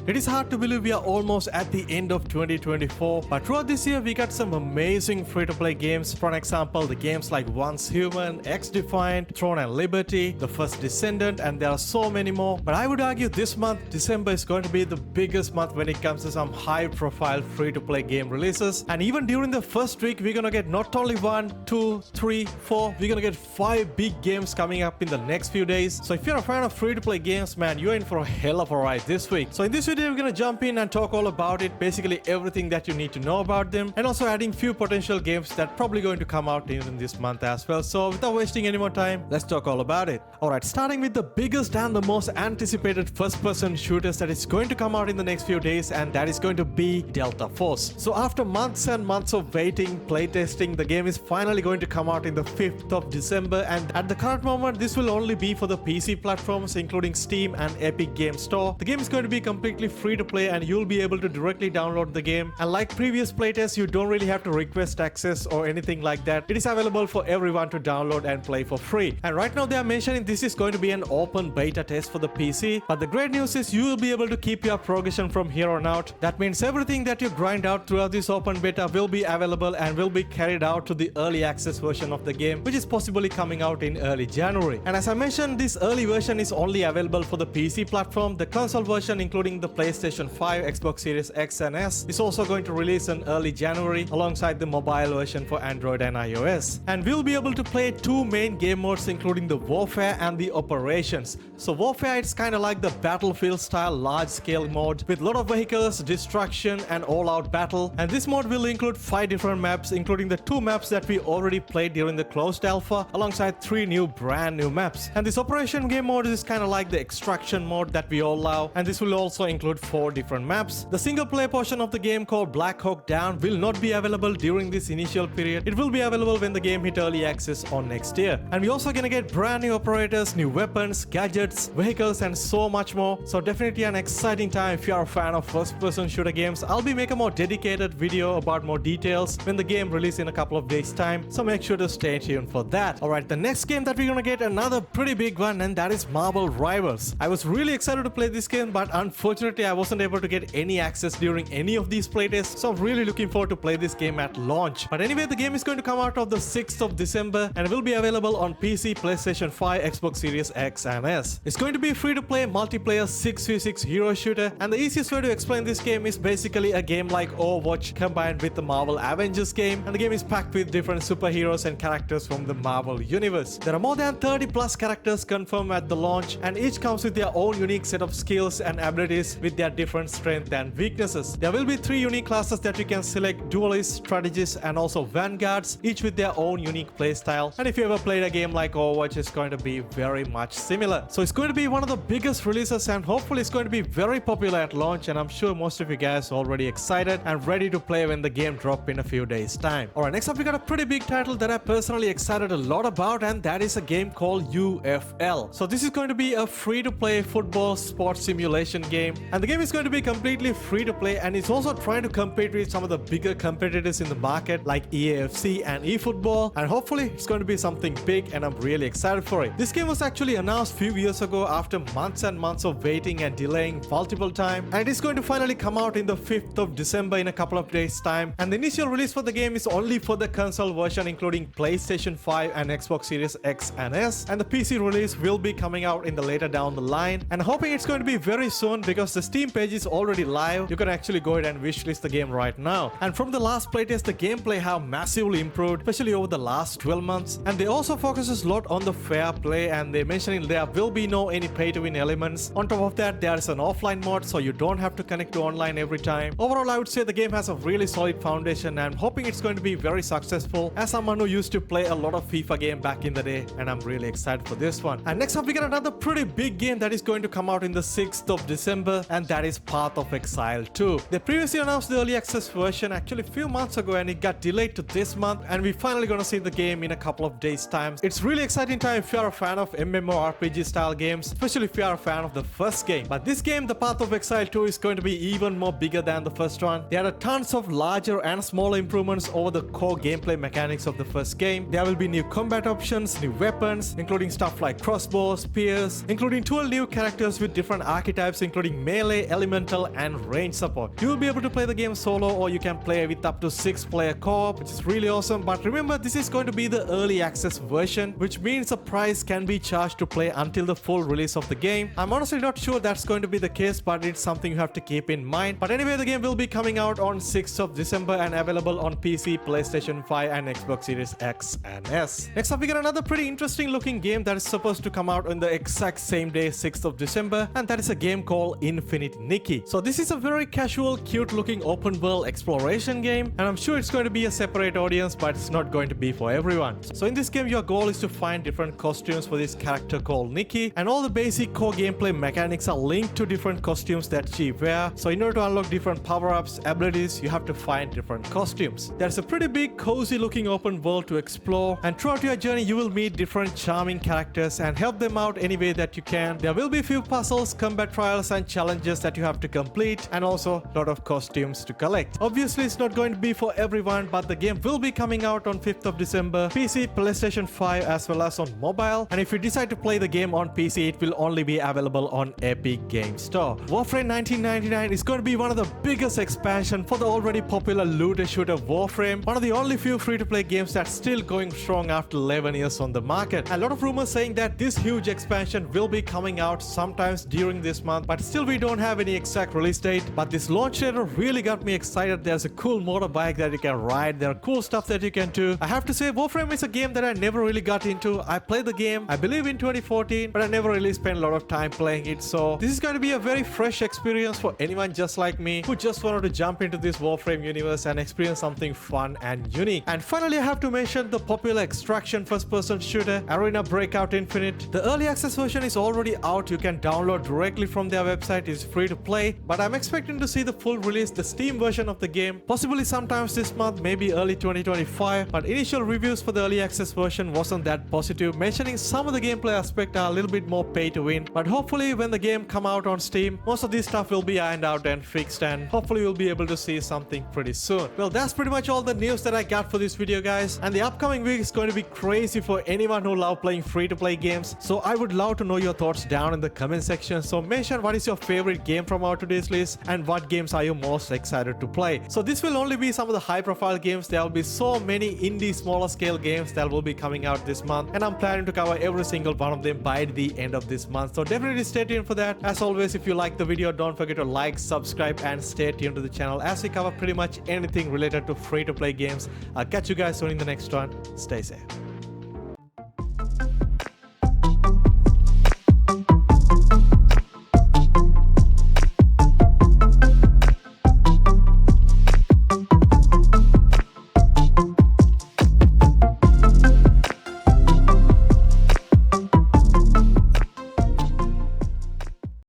It is hard to believe we are almost at the end of 2024, but throughout this year we got some amazing free-to-play games. For example, the games like Once Human, X-Defiant, Throne and Liberty, The First Descendant, and there are so many more. But I would argue this month, December, is going to be the biggest month when it comes to some high-profile free-to-play game releases. And even during the first week, we're gonna get not only 1, 2, 3, 4, we're gonna get 5 big games coming up in the next few days. So if you're a fan of free-to-play games, man, you're in for a hell of a ride this week. So in this video, we're gonna jump in and talk all about it, basically everything that you need to know about them, and also adding few potential games that probably going to come out in this month as well. So without wasting any more time, let's talk all about it. Alright, starting with the biggest and the most anticipated first-person shooters that is going to come out in the next few days, and that is going to be Delta Force. So after months and months of waiting, playtesting, the game is finally going to come out in the 5th of December, and at the current moment, this will only be for the PC platforms, including Steam and Epic Game Store. The game is going to be completely free to play and you'll be able to directly download the game, and like previous playtests, you don't really have to request access or anything like that. It is available for everyone to download and play for free. And right now they are mentioning this is going to be an open beta test for the PC, but the great news is you will be able to keep your progression from here on out. That means everything that you grind out throughout this open beta will be available and will be carried out to the early access version of the game, which is possibly coming out in early January. And as I mentioned, this early version is only available for the PC platform. The console version, including the PlayStation 5, Xbox Series X and S, is also going to release in early January alongside the mobile version for Android and iOS. And we'll be able to play 2 main game modes, including the Warfare and the Operations. So Warfare, it's kind of like the Battlefield style large scale mode with a lot of vehicles, destruction and all-out battle. And this mode will include 5 different maps, including the 2 maps that we already played during the closed alpha, alongside 3 brand new maps. And this Operation game mode is kind of like the extraction mode that we all love, and this will also include 4 different maps. The single player portion of the game called Black Hawk Down will not be available during this initial period. It will be available when the game hit early access on next year. And we're also gonna get brand new operators, new weapons, gadgets, vehicles and so much more. So definitely an exciting time if you are a fan of first-person shooter games. I'll be making a more dedicated video about more details when the game releases in a couple of days time, so make sure to stay tuned for that. Alright, the next game that we're gonna get, another pretty big one, and that is Marvel Rivals. I was really excited to play this game, but unfortunately I wasn't able to get any access during any of these playtests, so I'm really looking forward to play this game at launch. But anyway, the game is going to come out on the 6th of December and will be available on PC, PlayStation 5, Xbox Series X and S. It's going to be free to play multiplayer 6v6 hero shooter, and the easiest way to explain this game is basically a game like Overwatch combined with the Marvel Avengers game, and the game is packed with different superheroes and characters from the Marvel universe. There are more than 30 plus characters confirmed at the launch, and each comes with their own unique set of skills and abilities with their different strengths and weaknesses. There will be 3 unique classes that you can select: duelists, strategists and also vanguards, each with their own unique playstyle. And if you ever played a game like Overwatch, it's going to be very much similar. So it's going to be one of the biggest releases, and hopefully it's going to be very popular at launch, and I'm sure most of you guys are already excited and ready to play when the game drops in a few days time. Alright, next up we got a pretty big title that I personally excited a lot about, and that is a game called UFL. So this is going to be a free-to-play football sports simulation game, and the game is going to be completely free to play, and it's also trying to compete with some of the bigger competitors in the market like EAFC and eFootball, and hopefully it's going to be something big, and I'm really excited for it. This game was actually announced a few years ago after months and months of waiting and delaying multiple times, and it's going to finally come out in the 5th of December in a couple of days time. And the initial release for the game is only for the console version, including PlayStation 5 and Xbox Series X and S, and the PC release will be coming out in the later down the line, and hoping it's going to be very soon because the Steam page is already live. You can actually go ahead and wishlist the game right now. And from the last playtest, the gameplay have massively improved, especially over the last 12 months, and they also focuses a lot on the fair play, and they mentioning there will be no any pay to win elements. On top of that, there is an offline mode, so you don't have to connect to online every time. Overall, I would say the game has a really solid foundation, and I'm hoping it's going to be very successful as someone who used to play a lot of FIFA game back in the day, and I'm really excited for this one. And next up we got another pretty big game that is going to come out in the 6th of December, and that is Path of Exile 2. They previously announced the early access version actually a few months ago, and it got delayed to this month, and we finally gonna see the game in a couple of days time. It's really exciting time if you are a fan of MMORPG style games, especially if you are a fan of the first game. But this game, the Path of Exile 2, is going to be even more bigger than the first one. There are tons of larger and smaller improvements over the core gameplay mechanics of the first game. There will be new combat options, new weapons, including stuff like crossbows, spears, including 12 new characters with different archetypes, including melee, elemental, and range support. You will be able to play the game solo, or you can play with up to 6-player co-op, which is really awesome. But remember, this is going to be the early access version, which means a price can be charged to play until the full release of the game. I'm honestly not sure that's going to be the case, but it's something you have to keep in mind. But anyway, the game will be coming out on 6th of December and available on PC, PlayStation 5, and Xbox Series X and S. Next up, we got another pretty interesting looking game that is supposed to come out on the exact same day, 6th of December, and that is a game called Infinite Nikki. So this is a very casual, cute looking open world exploration game, and I'm sure it's going to be a separate audience, but it's not going to be for everyone. So in this game, your goal is to find different costumes for this character called Nikki, and all the basic core gameplay mechanics are linked to different costumes that she wears. So in order to unlock different power-ups, abilities, you have to find different costumes. There's a pretty big, cozy looking open world to explore, and throughout your journey, you will meet different charming characters and help them out any way that you can. There will be a few puzzles, combat trials, and challenges that you have to complete, and also a lot of costumes to collect. Obviously, it's not going to be for everyone, but the game will be coming out on 5th of December, PC, PlayStation 5, as well as on mobile. And if you decide to play the game on PC, it will only be available on Epic Game Store. Warframe 1999 is going to be one of the biggest expansions for the already popular looter shooter Warframe, one of the only few free-to-play games that's still going strong after 11 years on the market. A lot of rumors saying that this huge expansion will be coming out sometimes during this month, but still we don't have any exact release date. But this launch trailer really got me excited. There's a cool motorbike that you can ride, there are cool stuff that you can do. I have to say, Warframe is a game that I never really got into. I played the game, I believe, in 2014, but I never really spent a lot of time playing it. So this is going to be a very fresh experience for anyone just like me who just wanted to jump into this Warframe universe and experience something fun and unique. And finally, I have to mention the popular extraction first-person shooter Arena Breakout Infinite. The early access version is already out. You can download directly from their website. It's free to play, but I'm expecting to see the full release, the Steam version of the game, possibly sometimes this month, maybe early 2025. But initial reviews for the early access version wasn't that positive, mentioning some of the gameplay aspects are a little bit more pay to win. But hopefully when the game come out on Steam, most of this stuff will be ironed out and fixed, and hopefully we'll be able to see something pretty soon. Well, that's pretty much all the news that I got for this video, guys, and the upcoming week is going to be crazy for anyone who love playing free-to-play games. So I would love to know your thoughts down in the comment section. So mention what is your favorite game from our today's list, and what games are you most excited to play. So this will only be some of the high-profile games. There will be so many indie, smaller scale games that will be coming out this month, and I'm planning to cover every single one of them by the end of this month. So definitely stay tuned for that. As always, if you like the video, don't forget to like, subscribe, and stay tuned to the channel as we cover pretty much anything related to free-to-play games. I'll catch you guys soon in the next one. Stay safe.